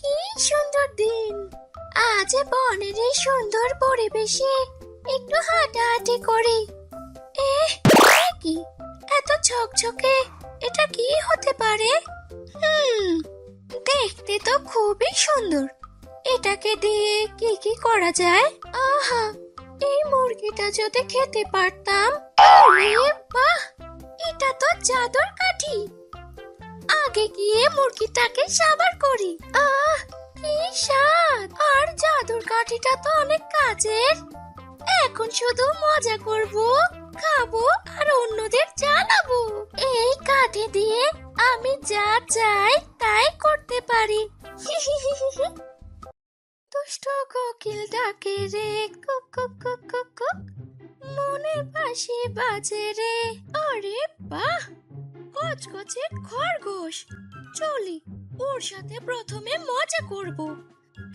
কি সুন্দর দিন! আজ বনের এই সুন্দর পরিবেশে একটু হাঁটাহাঁটি করি। এ কি এত ঝকঝকে? এটা কি হতে পারে? দেখতে তো খুবই সুন্দর। এটাকে দিয়ে কি কি করা যায়? আহা, এই মুরগিটা যদি খেতে পারতাম। আরে বাহ, এটা তো জাদুর কাঠি। আগে গিয়ে মুরগিটাকে সাবার করি। কি স্বাদ! আর জাদুর কাঠিটা তো অনেক কাজের। এখন শুধু মজা করব, খাবো আর অন্যদের জানাবো। এই কাঠি দিয়ে আমি যা চাই তাই করতে পারি। দুষ্ট কোকিল ডাকে রে, cook cook cook cook cook, মনে বাঁশি বাজে রে। আরে বাহ, কচকচে খরগোশ। চলি, ওর সাথে প্রথমে মজা করব,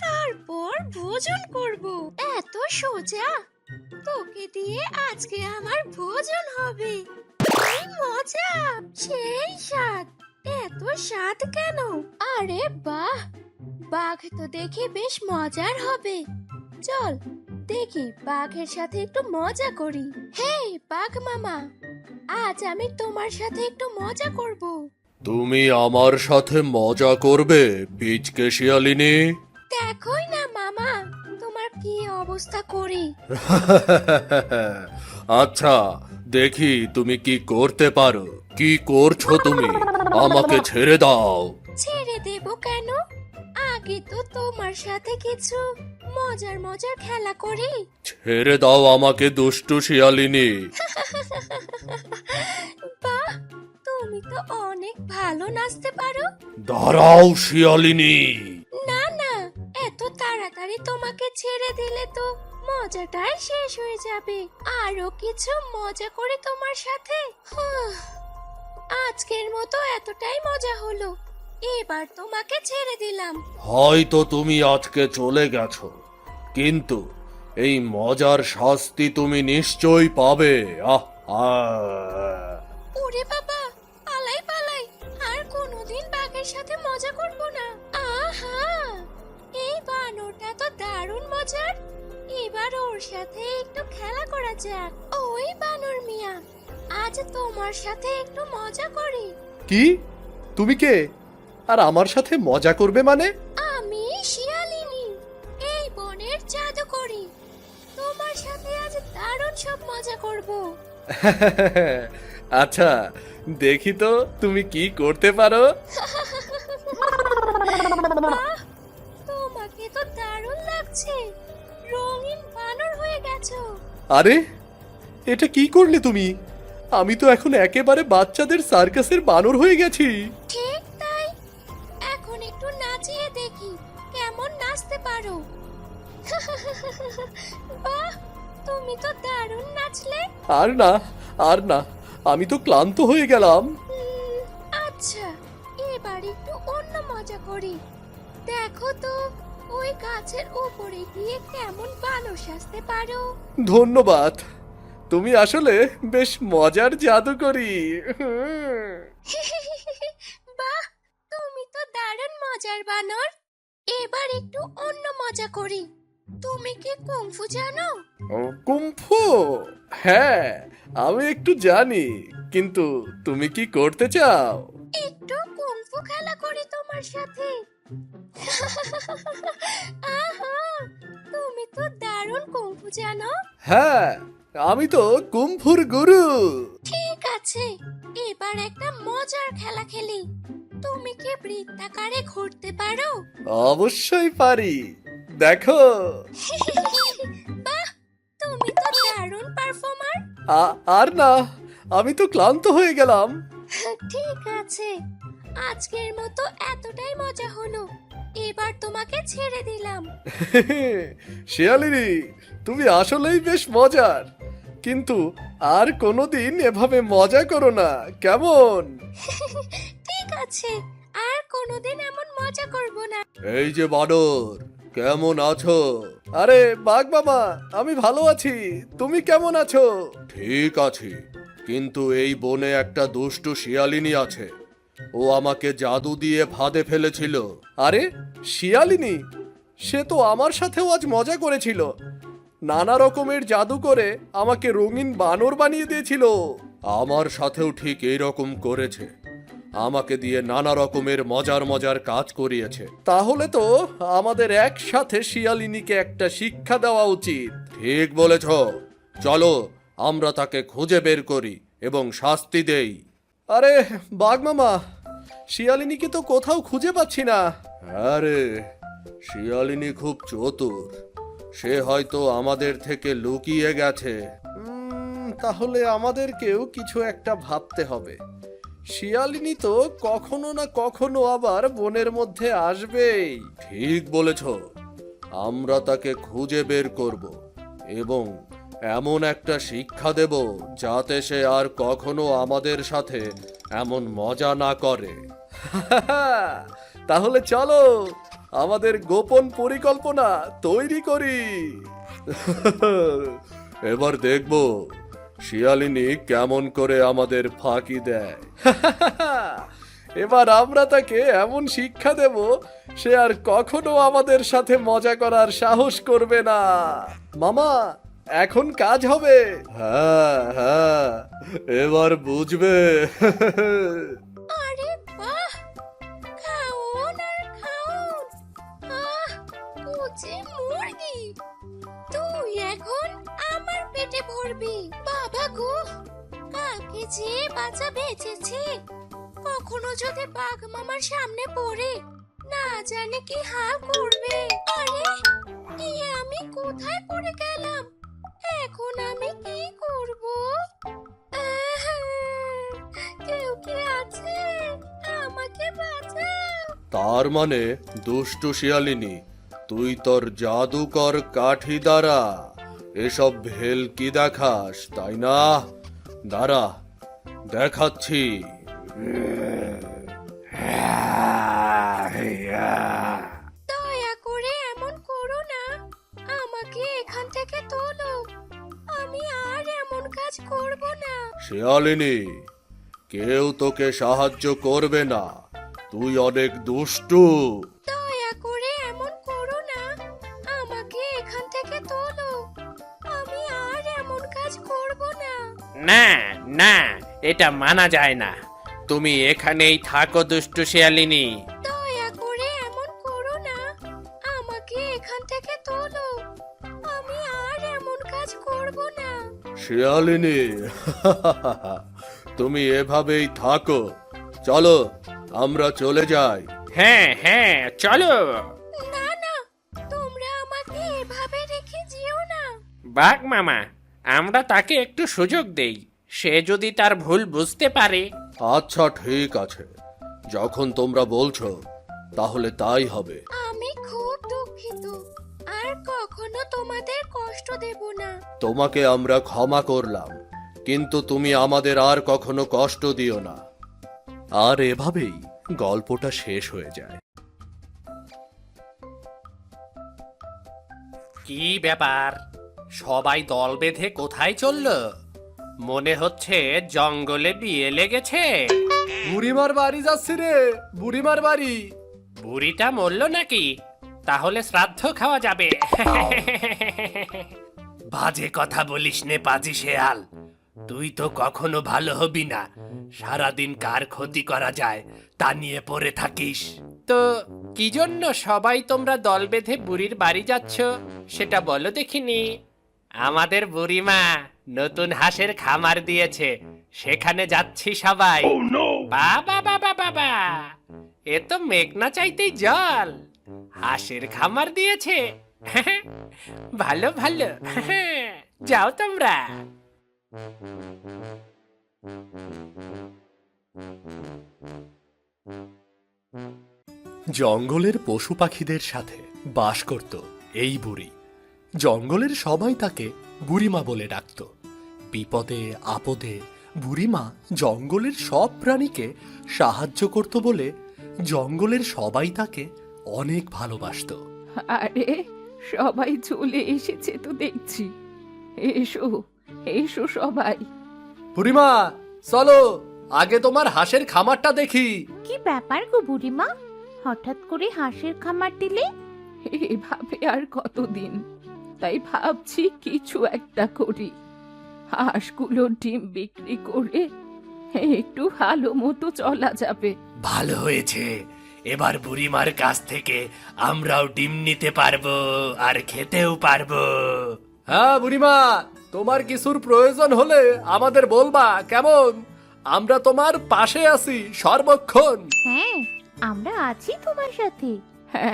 তারপর ভোজন করব। এত সোজা? তোকে দিয়ে আজকে আমার ভোজন হবে। এই মজা, সেই স্বাদ। এত স্বাদ কেন? আরে বাহ, বাঘ তো দেখে বেশ মজার হবে। চল দেখি, বাঘের সাথে একটু মজা করি। হেই বাঘ মামা, আজ আমি তোমার সাথে একটু মজা করব। তুমি আমার সাথে মজা করবে পিচকে শিয়ালিনী? দেখোই না মামা, তোমার কি অবস্থা করি। আচ্ছা, দেখি তুমি কি করতে পারো। কি করছো তুমি? আমাকে ছেড়ে দাও। ছেড়ে দেব কেন? আগে তো তোমার সাথে কিছু মজার মজার খেলা করি। ছেড়ে দাও আমাকে দুষ্টু শিয়ালিনী। বাহ, তুমি তো অনেক ভালো নাচতে পারো। দাঁড়াও শিয়ালিনী। না না, এত তাড়াতাড়ি তোমাকে ছেড়ে দিলে তো মজাটাই শেষ হয়ে যাবে। আরো কিছু মজা করে তোমার সাথে। আজকের মতো এতটাই মজা হলো, এবার তোমাকে ছেড়ে দিলাম। হয়তো তুমি আজকে চলে গেছো, কিন্তু এই মজার শাস্তি তুমি নিশ্চয়ই পাবে। ওরে বাবা, পালাই পালাই, আর কোনোদিন বাঘের সাথে মজা করব না। আহা, এই বানরটা তো দারুণ মজার। এবার ওর সাথে একটু খেলা করা যাক। ওই বানর মিয়া, আজ তোমার সাথে একটু মজা করি। কি? তুমি কে? আর আমার সাথে মজা করবে মানে? আমি শিয়ালিনী, এই বনের জাদুকরি। তোমার সাথে আজ দারুণ সব মজা করব। আচ্ছা, দেখি তো তুমি কি করতে পারো। বাহ, তোমাকে তো দারুণ লাগছে। রঙিন বানর হয়ে গেছো। আরে, এটা কি করলে তুমি? আমি তো এখন একেবারে বাচ্চাদের সার্কাসের বানর হয়ে গেছি। ঠিক তাই, এখন একটু নাচিয়ে দেখি কেমন নাচতে পারো। বাহ, তুমি তো দারুণ নাচলে। আর না, আর না, আমি তো ক্লান্ত হয়ে গেলাম। আচ্ছা, এবার একটু অন্য মজা করি। দেখো তো, ওই গাছের উপরে গিয়ে কেমন বানর সাজতে পারো। ধন্যবাদ, তুমি আসলে বেশ মজার জাদুকরি। বাহ, তুমি তো দারুণ মজার বানর। এবার একটু অন্য মজা করি। তুমি কি কুংফু জানো? কুম্ফু? হ্যাঁ, আমি একটু জানি, কিন্তু তুমি কি করতে চাও? একটু কুংফু খেলা করি তোমার সাথে। আহা, তুমি তো দারুণ কুংফু জানো। হ্যাঁ, আমি তো কুম্ফুর গুরু। ঠিক আছে, এবার একটা মজার খেলা খেলি। তুমি কি বৃত্তাকারে ঘুরতে পারো? অবশ্যই পারি, দেখো। বাহ, তুমি তো দারুণ পারফর্মার। আর না, আমি তো ক্লান্ত হয়ে গেলাম। ঠিক আছে, আজকের মতো এতটাই মজা হলো, এবার তোমাকে ছেড়ে দিলাম। শিয়ালিনী, তুমি আসলেই বেশ মজার, কিন্তু আর কোনোদিন এভাবে মজা করো না, কেমন? ঠিক আছে, আর কোনোদিন এমন মজা করব না। এই যে বানর, কেমন আছো? আরে বাঘ মামা, আমি ভালো আছি, তুমি কেমন আছো? ঠিক আছি, কিন্তু এই বনে একটা দুষ্টু শিয়ালিনী আছে, ও আমাকে জাদু দিয়ে ফাঁদে ফেলেছিল। আরে শিয়ালিনী, সে তো আমার সাথেও আজ মজা করেছিল। নানা রকমের জাদু করে আমাকে রঙিন বানর বানিয়ে দিয়েছিল। আমার সাথেও ঠিক এই রকম করেছে, আমাকে দিয়ে নানা রকমের মজার মজার কাজ করিয়েছে। তাহলে তো আমাদের একসাথে শিয়ালিনীকে একটা শিক্ষা দেওয়া উচিত। ঠিক বলেছ, চলো আমরা তাকে খুঁজে বের করি এবং শাস্তি দেই। আরে বাঘ মামা, শিয়ালিনীকে তো কোথাও খুঁজে পাচ্ছি না। আরে শিয়ালিনী খুব চতুর, সে হয়তো আমাদের থেকে লুকিয়ে গেছে। তাহলে আমাদেরকেও কিছু একটা ভাবতে হবে। শিয়ালিনী তো কখনো না কখনো আবার বনের মধ্যে আসবেই। ঠিক বলেছ, আমরা তাকে খুঁজে বের করব এবং এমন একটা শিক্ষা দেব যাতে সে আর কখনো আমাদের সাথে এমন মজা না করে। তাহলে চলো আমাদের গোপন পরিকল্পনা তৈরি করি। এবার দেখব শিয়ালিনী কেমন করে আমাদের ফাঁকি দেয়। এবার আমরা তাকে এমন শিক্ষা দেব সে আর কখনো আমাদের সাথে মজা করার সাহস করবে না। মামা, এখন কাজ হবে। হ্যাঁ হ্যাঁ, এবার বুঝবে। আরে বাহ, খাওন আর খাওন। আহ, কচি মুরগি, তুই এখন আমার পেটে ভরবি। বাবা গো, কালকে যে বাচ্চা বেঁচেছে, কখনো যদি বাঘ মামার সামনে পড়ে না জানে কি হাল করবে। আরে আমি কোথায় পড়ে গেলাম? এখন আমি কি করব? কেউ কি আছে? আমাকে বাঁচাও। তার মানে দুষ্টু শিয়ালিনী, তুই তোর জাদুকর কাঠি দ্বারা এসব ভেলকি দেখাস, তাই না? দাঁড়া, দেখাচ্ছি। দয়া করে এমন করো না, আমাকে এখান থেকে তোলো। আমি আর এমন কাজ করব না। শিয়ালিনী, কেউ তোকে সাহায্য করবে না, তুই অনেক দুষ্টু। দয়া করে এমন করো না, আমাকে এখান থেকে তোলো। আমি আর এমন কাজ করব না। না না, এটা মানা যায় না। তুমি এখানেই থাকো দুষ্টু শিয়ালিনী। দয়া করে এমন করো না, আমাকে এখান থেকে তোলো। আমি আর এমন কাজ করব না। শিয়ালিনী, তুমি এভাবেই থাকো। চলো আমরা চলে যাই। হ্যাঁ হ্যাঁ, চলো। না না, তোমরা আমাকে এভাবে রেখে যেও না। বাঘ মামা, আমরা তাকে একটু সুযোগ দেই, সে যদি তার ভুল বুঝতে পারে। আচ্ছা ঠিক আছে, যখন তোমরা বলছো তাহলে তাই হবে। আমি খুব দুঃখিত, আর কখনো তোমাদের কষ্ট দেব না। তোমাকে আমরা ক্ষমা করলাম, কিন্তু তুমি আমাদের আর কখনো কষ্ট দিও না। আর এভাবেই গল্পটা শেষ হয়ে যায়। কি ব্যাপার, সবাই দল বেঁধে কোথায় চললো? মনে হচ্ছে জঙ্গলে বিয়ে লেগেছে। বুড়িমার বাড়ি যাচ্ছি রে, বুড়িমার বাড়ি। বুড়িটা মরল নাকি? তাহলে শ্রাদ্ধ খাওয়া যাবে। বাজে কথা বলিস নে পাজি শেয়াল, তুই তো কখনো ভালো হবি না। সারাদিন কার ক্ষতি করা যায় তা নিয়ে পড়ে থাকিস। তো কি জন্য সবাই তোমরা দল বেঁধে বুড়ির বাড়ি যাচ্ছ সেটা বলো দেখিনি। আমাদের বুড়িমা নতুন হাঁসের খামার দিয়েছে, সেখানে যাচ্ছি সবাই। বাবা বাবা বাবা, এ তো মেঘনা চাইতেই জল। হাঁসের খামার দিয়েছে, ভালো ভালো, যাও তোমরা। জঙ্গলের পশু পাখিদের সাথে বাস করত এই বুড়ি। জঙ্গলের সবাই তাকে বুড়িমা বলে ডাকত। বিপদে আপদে বুড়িমা জঙ্গলের সব প্রাণীকে সাহায্য করত বলে জঙ্গলের সবাই তাকে অনেক ভালোবাসতো। আরে সবাই চলে এসেছে তো দেখছি। এসো এসো সবাই। বুড়িমা চলো, আগে তোমার হাঁসের খামারটা দেখি। কি ব্যাপার গো বুড়িমা, হঠাৎ করে হাঁসের খামার দিলে? এভাবে আর কতদিন, তাই ভাবছি কিছু একটা করি। হাঁসগুলো ডিম বিক্রি করে একটু ভালো মতো চলা যাবে। ভালো হয়েছে, এবার বুড়িমার কাছ থেকে আমরাও ডিম নিতে পারবো আর খেতেও পারবো। হ্যাঁ বুড়িমা, তোমার কিছুর প্রয়োজন হলে আমাদের বলবা, কেমন? আমরা তোমার পাশে আছি সর্বক্ষণ। হ্যাঁ, আমরা আছি তোমার সাথে।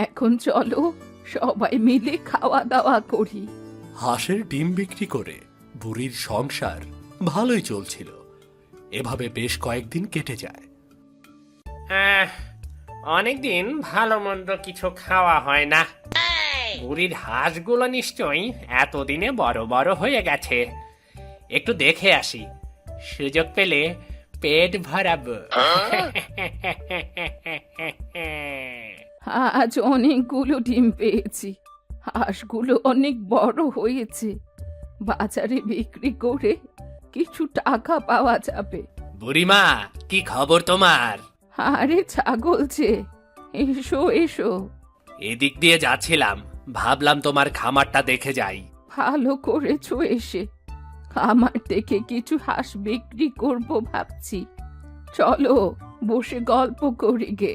এখন চলো সবাই মিলে খাওয়া দাওয়া করি। হাঁসের ডিম বিক্রি করে বুড়ির সংসার ভালোই চলছিল। এভাবে বেশ কয়েকদিন কেটে যায়। অনেকদিন ভালো মন্দ কিছু খাওয়া হয় না। বুড়ির হাঁসগুলো নিশ্চয়ই এতদিনে বড় বড় হয়ে গেছে। একটু দেখে আসি, সুযোগ পেলে পেট ভরাবো। আজ অনেকগুলো ডিম পেয়েছি, হাঁসগুলো অনেক বড় হয়েছে, বাজারে বিক্রি করে কিছু টাকা পাওয়া যাবে। বুড়িমা, কি খবর তোমার? আরে ছাগল যে, এসো এসো। এদিক দিয়ে যাচ্ছিলাম, ভাবলাম তোমার খামারটা দেখে যাই। ভালো করেছো এসে, আমার থেকে কিছু হাঁস বিক্রি করব ভাবছি। চলো বসে গল্প করি গে।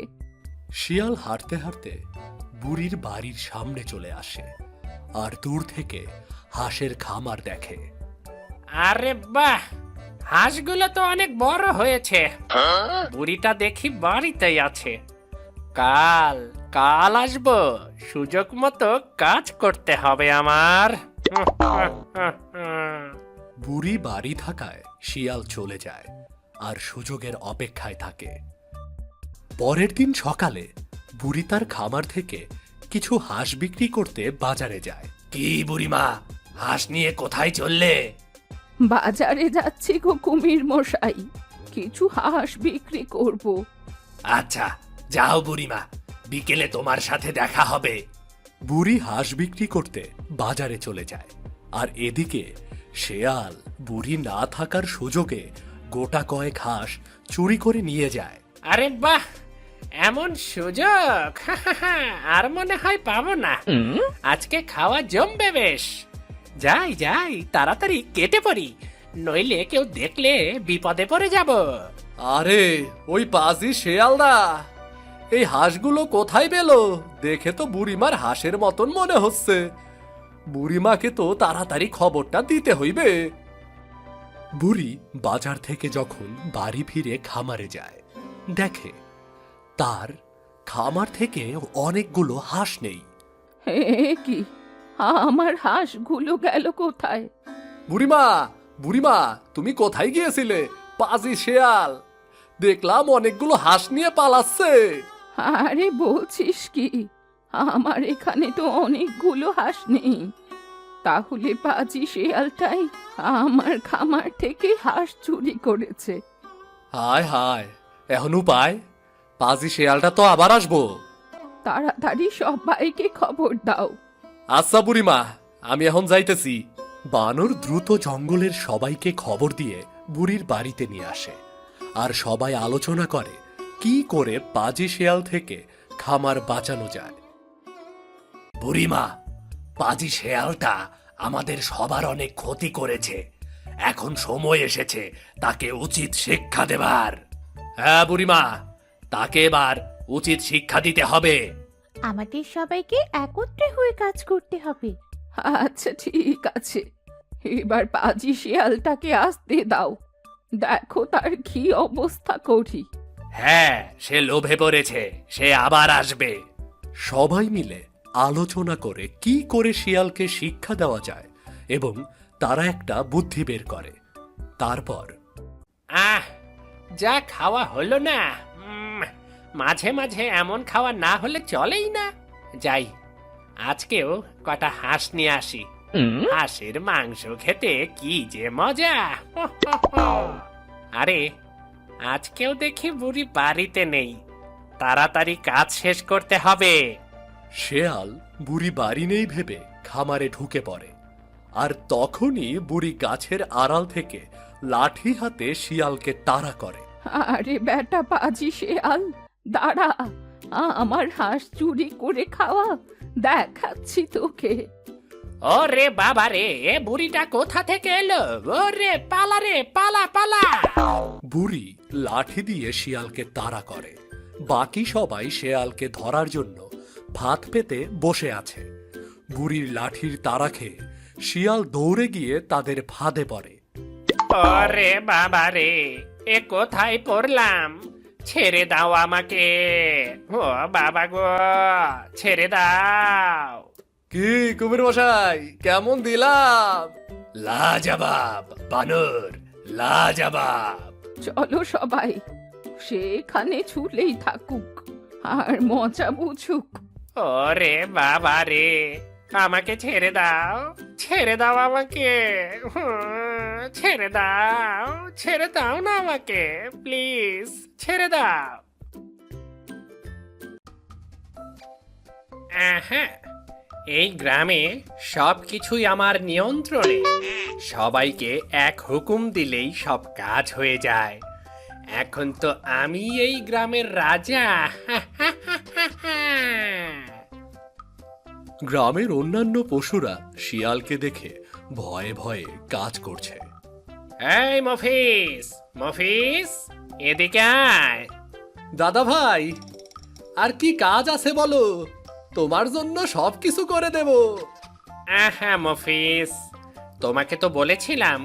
শিয়াল হাঁটতে হাঁটতে বুড়ির বাড়ির সামনে চলে আসে আর দূর থেকে হাঁসের খামার দেখে। আরে বাহ, হাঁসগুলো তো অনেক বড় হয়েছে। বুড়িটা দেখি বাড়িতেই আছে। কাল কাল আসবো, সুযোগ মতো কাজ করতে হবে আমার। বুড়ি বাড়ি থাকায় শিয়াল চলে যায় আর সুযোগের অপেক্ষায় থাকে। পরের দিন সকালে বুড়ি তার খামার থেকে কিছু হাঁস বিক্রি করতে বাজারে যায়। কি বুড়িমা, হাঁস নিয়ে কোথায় চললে? বাজারে যাচ্ছি গো কুমির মশাই, কিছু হাঁস বিক্রি করব। আচ্ছা, যাও বুড়িমা, বিকেলে তোমার সাথে দেখা হবে। বুড়ি হাঁস বিক্রি করতে বাজারে চলে যায় আর এদিকে শেয়াল বুড়ি না থাকার সুযোগে গোটা কয়েক হাঁস চুরি করে নিয়ে যায়। আরে বাহ, এমন সুযোগ আর মনে হয় পাবো না। আজকে খাওয়া জমবে বেশ। যাই যাই, তাড়াতাড়ি কেটে পড়ি, নইলে কেউ দেখলে বিপদে পড়ে যাব। আরে ওই পাজি শেয়ালদা, এই হাঁসগুলো কোথায় পেলো? দেখে তো বুড়িমার হাঁসের মতন মনে হচ্ছে। বুড়িমাকে তো তাড়াতাড়ি খবরটা দিতে হইবে। বুড়ি বাজার থেকে যখন বাড়ি ফিরে খামারে যায়, দেখে তার খামার থেকে অনেকগুলো হাঁস নেই। হে কি, আমার হাঁসগুলো গেল কোথায়? বুড়িমা, বুড়িমা, তুমি কোথায় গিয়েছিলে? পাজি শেয়াল, দেখলাম অনেকগুলো হাঁস নিয়ে পালাচ্ছে। আরে বলছিস কি, আমার এখানে তো অনেকগুলো হাঁস নেই। তাহলে পাজি শিয়ালটাই আমার খামার থেকে হাঁস চুরি করেছে। হায় হায়, এখন উপায়? পাজি শেয়ালটা তো আবার আসবো। তাড়াতাড়ি সবাইকে খবর দাও। আচ্ছা বুড়িমা, আমি এখন যাইতেছি। বানর দ্রুত জঙ্গলের সবাইকে খবর দিয়ে বুড়ির বাড়িতে নিয়ে আসে আর সবাই আলোচনা করে কি করে পাজি শেয়াল থেকে খামার বাঁচানো যায়। বুড়িমা, পাজি শেয়ালটা আমাদের সবার অনেক ক্ষতি করেছে। এখন সময় এসেছে তাকে উচিত শিক্ষা দেবার। হ্যাঁ বুড়িমা, তাকে এবার উচিত শিক্ষা দিতে হবে। আমাদের সবাইকে একত্রে হয়ে কাজ করতে হবে। আচ্ছা ঠিক আছে, এবার পাজি শিয়ালটাকে আসতে দাও, দেখো তার কি অবস্থা করি। হ্যাঁ, সে লোভে পড়েছে, সে আবার আসবে। সবাই মিলে আলোচনা করে কি করে শিয়ালকে শিক্ষা দেওয়া যায় এবং তারা একটা বুদ্ধি বের করে। তারপর আহ, যা খাওয়া হলো না, মাঝে মাঝে এমন খাওয়া না হলে চলেই না। যাই, আজকেও কটা হাঁস নিয়ে আসি। হাঁসের মাংস খেতে কি যে মজা। আরে, আজকেও দেখি বুড়ি বাড়িতে নেই, তাড়াতাড়ি কাজ শেষ করতে হবে। শেয়াল বুড়ি বাড়ি নেই ভেবে খামারে ঢুকে পড়ে আর তখনই বুড়ি গাছের আড়াল থেকে লাঠি হাতে শিয়ালকে তাড়া করে। আরে বেটা পাজি শেয়াল, দাঁড়া, আমার হাঁস চুরি করে খাওয়া দেখাচ্ছি তোকে। ওরে বাবা রে, এ বুড়িটা কোথা থেকে এলো? ওরে পালা রে, পালা পালা! বুড়ি লাঠি দিয়ে শিয়ালকে তাড়া করে। বাকি সবাই শিয়ালকে ধরার জন্য ফাঁদ পেতে বসে আছে। বুড়ির লাঠির তাড়া খেয়ে শিয়াল দৌড়ে গিয়ে তাদের ফাঁদে পড়ে। ওরে বাবা রে, এ কোথায় পড়লাম? ছেড়ে দাও আমাকে! ও বাবা গো, ছেড়ে দাও! কি কুমির মশাই, কেমন দিলাম? লাজবাব বানর, লাজবাব! চলো সবাই, সেখানে ছুলেই থাকুক আর মজা বুঝুক। ওরে বাবা রে, আমাকে ছেড়ে দাও, ছেড়ে দাও আমাকে! ছেড়ে দাও, ছেড়ে দাও না আমাকে, প্লিজ ছেড়ে দাও। হ্যাঁ, এই গ্রামে সবকিছুই আমার নিয়ন্ত্রণে। সবাইকে এক হুকুম দিলেই সব কাজ হয়ে যায়। এখন তো আমি এই গ্রামের রাজা। গ্রামের অন্যান্য পশুরা শিয়ালকে দেখে ভয়ে ভয়ে কাজ করছে। এই মফিস, মফিস, এদিকে আয়। দাদা ভাই, আর কি কাজ আছে বলো, তোমার জন্য সবকিছু করে দেব। হ্যাঁ মফিস, তোমাকে তো বলেছিলাম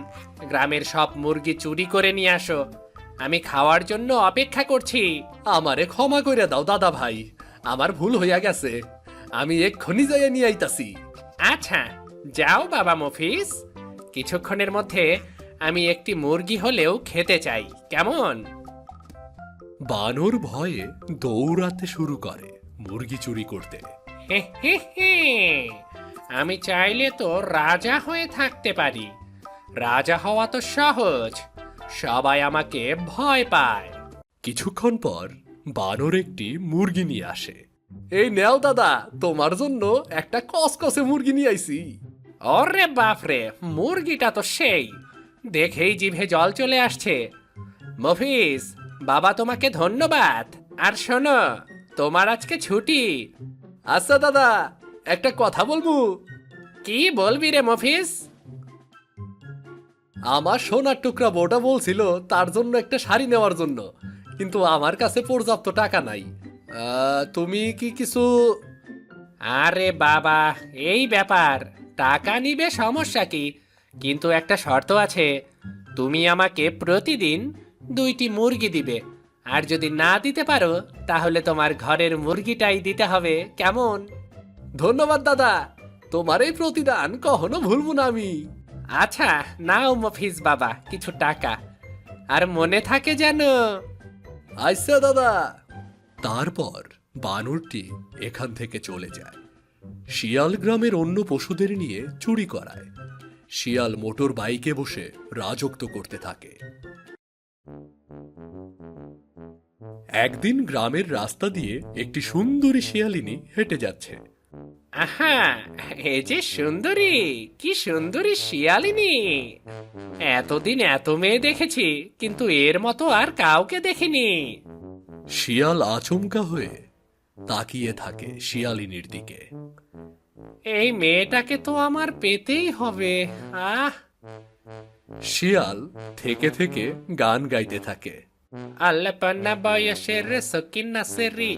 গ্রামের সব মুরগি চুরি করে নিয়ে আসো। আমি খাওয়ার জন্য অপেক্ষা করছি। আমারে ক্ষমা করে দাও দাদা ভাই, আমার ভুল হইয়া গেছে, আমি এক্ষুনি যাইয়া নিয়ে আইতাছি। আচ্ছা, যাও বাবা মফিস, কিছুক্ষণের মধ্যে আমি একটি মুরগি হলেও খেতে চাই, কেমন? বানর ভয়ে দৌড়াতে শুরু করে মুরগি চুরি করতে। হে হে হে, আমি চাইলে তো রাজা হয়ে থাকতে পারি। রাজা হওয়া তো সহজ, সবাই আমাকে ভয় পায়। কিছুক্ষণ পর বানর একটি মুরগি নিয়ে আসে। এই নেও দাদা, তোমার জন্য একটা কসকসে মুরগি নিয়ে আইছি। ওরে বাপরে, মুরগিটা তো সেই, দেখেই জিভে জল চলে আসছে। মফিস, বাবা তোমাকে ধন্যবাদ। আর শোনো, তোমার আজকে ছুটি। আচ্ছা দাদা, একটা কথা বলবো। কি বলবি রে মফিস? আমার সোনার টুকরা বউটা বলছিল তার জন্য একটা শাড়ি নেওয়ার জন্য, কিন্তু আমার কাছে পর্যাপ্ত টাকা নাই। তুমি কি কিছু? আরে বাবা, এই ব্যাপার, টাকা নিবে সমস্যা কি, কিন্তু একটা শর্ত আছে। তুমি আমাকে প্রতিদিন 2টি মুরগি দিবে, আর যদি না দিতে পারো তাহলে তোমার ঘরের মুরগিটাই দিতে হবে, কেমন? ধন্যবাদ দাদা, তোমার এই প্রতিদান কখনো ভুলবো না আমি। আচ্ছা, নাও মফিজ বাবা কিছু টাকা, আর মনে থাকে যেন। আচ্ছা দাদা। তারপর বানরটি এখান থেকে চলে যায়। শিয়াল গ্রামের অন্য পশুদের নিয়ে চুরি করায়। শিয়াল মোটর বাইকে বসে রাজত্ব করতে থাকে। একদিন গ্রামের রাস্তা দিয়ে একটি সুন্দরী শিয়ালিনী হেঁটে যাচ্ছে। আহা, এ যে সুন্দরী, কি সুন্দরী শিয়ালিনী! এতদিন এত মেয়ে দেখেছি, কিন্তু এর মতো আর কাউকে দেখিনি। শিয়াল আচমকা হয়ে তাকিয়ে থাকে শিয়ালিনীর দিকে। এই মেয়েটাকে তো আমার পেতেই হবে। আহ, শিয়াল থেকে থেকে গান গাইতে থাকে। আল্লাপানা বয়সের সকিনা সেরি,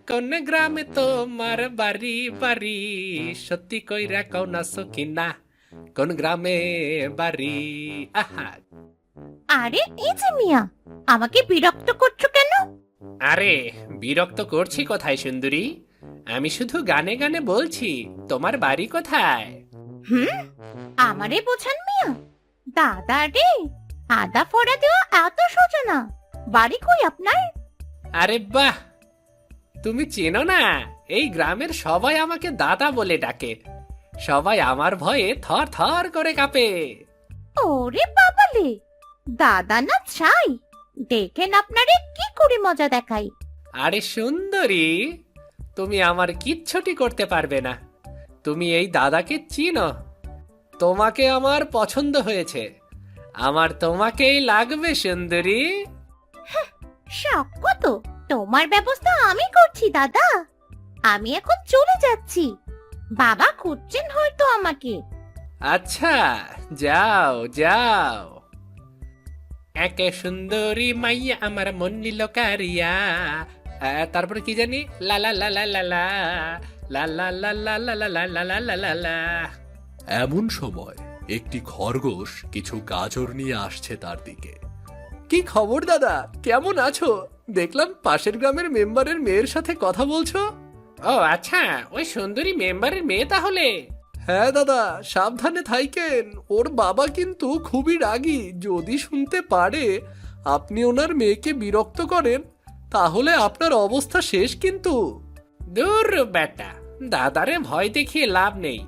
কোন গ্রামে তোমার বাড়ি বাড়ি? সত্যি কইরা কওনা সকিনা, কোন গ্রামে বাড়ি? আহা, আরে এই যে মিয়া, আমাকে বিরক্ত করছো কেন? আরে বিরক্ত করছি কোথায় সুন্দরী? আমি শুধু গানে গানে বলছি তোমার বাড়ি কোথায়। আমারে বোঝান মিয়া? দাদা রে, আদা ফোড়া দেওয়া এত সোজা না। বাড়ি কই আপনার? আরে বাহ, তুমি চেনো না? এই গ্রামের সবাই আমাকে দাদা বলে ডাকে। সবাই আমার ভয়ে থর থর করে কাঁপে। ওরে বাবালে, দাদা না চাই, দেখেন আপনারে কি করে মজা দেখাই। আরে সুন্দরী, তুমি আমার কিচ্ছুটি করতে পারবে না। তুমি এই দাদাকে চিনো, তোমাকে আমার পছন্দ হয়েছে, আমার তোমাকেই লাগবে সুন্দরী। শখ কত, তোমার ব্যবস্থা আমি করছি দাদা। আমি এখন চলে যাচ্ছি, বাবা খুঁজছেন হয়তো আমাকে। আচ্ছা, যাও যাও। একে সুন্দরী মাইয়া আমার মন নিল কারিয়া। তারপরে কি জানি, লা লা লা লা লা লা লা লা লা লা লা লা লা লা লা লা লা। এমন সময় একটি খরগোশ কিছু গাজর নিয়ে আসছে তার দিকে। কি খবর দাদা, কেমন আছো? দেখলাম পাশের গ্রামের মেম্বারের মেয়ের সাথে কথা বলছো। ও আচ্ছা, ওই সুন্দরী মেম্বারের মেয়ে তাহলে। হ্যাঁ দাদা, সাবধানে থাইকেন, ওর বাবা কিন্তু খুবই রাগী। যদি শুনতে পারে আপনি ওনার মেয়েকে বিরক্ত করেন, তাহলে আপনার অবস্থা শেষ কিন্তু। দূর বেটা, দাদারে ভয় দেখিয়ে লাভ নেই।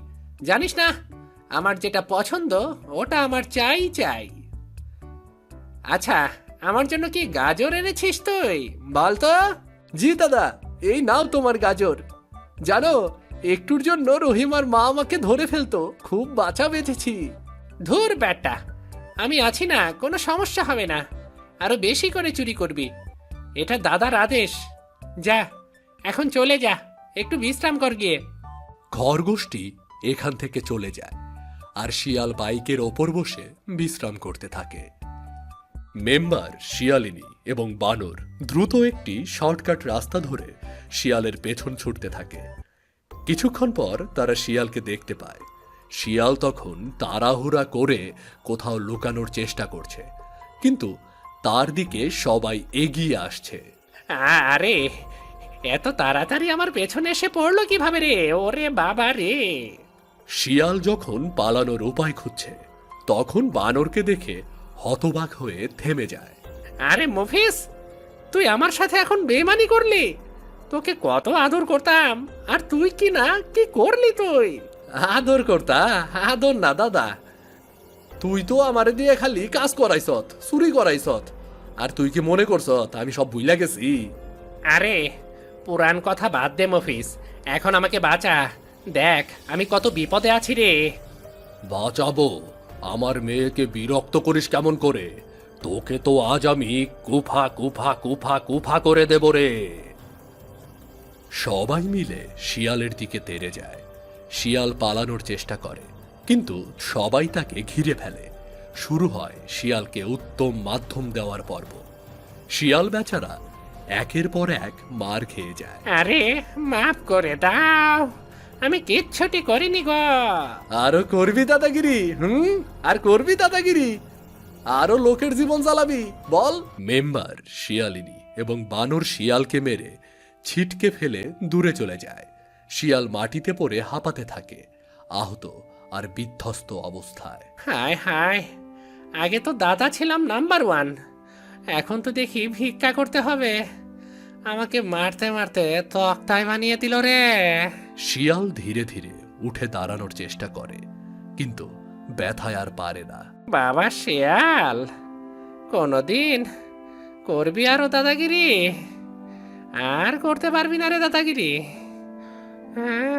জানিস না, আমার যেটা পছন্দ ওটা আমার চাই চাই। আচ্ছা, আমার জন্য কি গাজর এনেছিস তুই? বল তো। জি দাদা, এই নাও তোমার গাজর। জানো, একটুর জন্য রহিমার মা আমাকে ধরে ফেলতো, খুব বাঁচা বেঁচেছি। ধুর বেটা, আমি আছি না, কোনো সমস্যা হবে না। আরো বেশি করে চুরি করবি, এটা দাদার আদেশ। যা, এখন চলে যা, একটু বিশ্রাম কর গিয়ে। খরগোশটি এখান থেকে চলে যায়, আর শিয়াল বাইকের ওপর বসে বিশ্রাম করতে থাকে। মেম্বার, শিয়ালিনী এবং বানর দ্রুত একটি শর্টকাট রাস্তা ধরে শিয়ালের পেছন ছুটতে থাকে। কিছুক্ষণ পর তারা শিয়ালকে দেখতে পায়। শিয়াল তখন তাড়াহুড়া করে কোথাও লুকানোর চেষ্টা করছে, কিন্তু তার দিকে সবাই এগিয়ে আসছে। আরে, এত তাড়াতাড়ি আমার পেছনে এসে পড়লো কিভাবে রে? ওরে বাবা রে! শিয়াল যখন পালানোর উপায় খুঁজছে, তখন বানরকে দেখে হতবাক হয়ে থেমে যায়। আরে মফিস, তুই আমার সাথে এখন বেমানি করলি? তোকে কত আদর করতাম, আর তুই কি না কি করলি তুই? আদর করতা? আদর না দাদা, তুই তো আমারে দিয়ে খালি কাজ করাইছত, চুরি করাইছত। আর তুই কি মনে করছত আমি সব ভুইলা গেছি? আরে পুরান কথা বাদ দে মফিস, এখন আমাকে বাঁচা। দেখ আমি কত বিপদে আছি রে। বাঁচাবো? আমার মেয়েকে বিরক্ত করিস কেমন করে? তোকে তো আজ আমি কুফা কুফা কুফা কুফা করে দেব রে। সবাই মিলে শিয়ালের দিকে তেড়ে যায়। শিয়াল পালানোর চেষ্টা করে, কিন্তু সবাই তাকে ঘিরে ফেলে। শুরু হয় শিয়ালকে উত্তম মাধ্যম দেওয়ার পর্ব। শিয়াল বেচারা একের পর এক মার খেয়ে যায়। আরে মাফ করে দাও, আমি কিচ্ছুটি করিনি গো। আরো করবি দাদাগিরি? আর করবি দাদাগিরি? আরো লোকের জীবন জ্বালাবি? বল। মেম্বার, শিয়ালিনী এবং বানর শিয়ালকে মেরে ছিটকে ফেলে দূরে চলে যায়। শিয়াল মাটিতে পড়ে হাঁপাতে থাকে, আহত আর বিধ্বস্ত অবস্থায়। হায় হায়, আগে তো দাদা ছিলাম নাম্বার 1, এখন তো দেখি ভিক্ষা করতে হবে। আমাকে মারতে মারতে তক্তায় বানিয়ে দিল রে। শিয়াল ধীরে ধীরে উঠে দাঁড়ানোর চেষ্টা করে, কিন্তু ব্যথায় আর পারে না। বাবা শিয়াল, কোনদিন করবি আরো দাদাগিরি? আর করতে পারবি না রে দাদাগিরি। হ্যাঁ।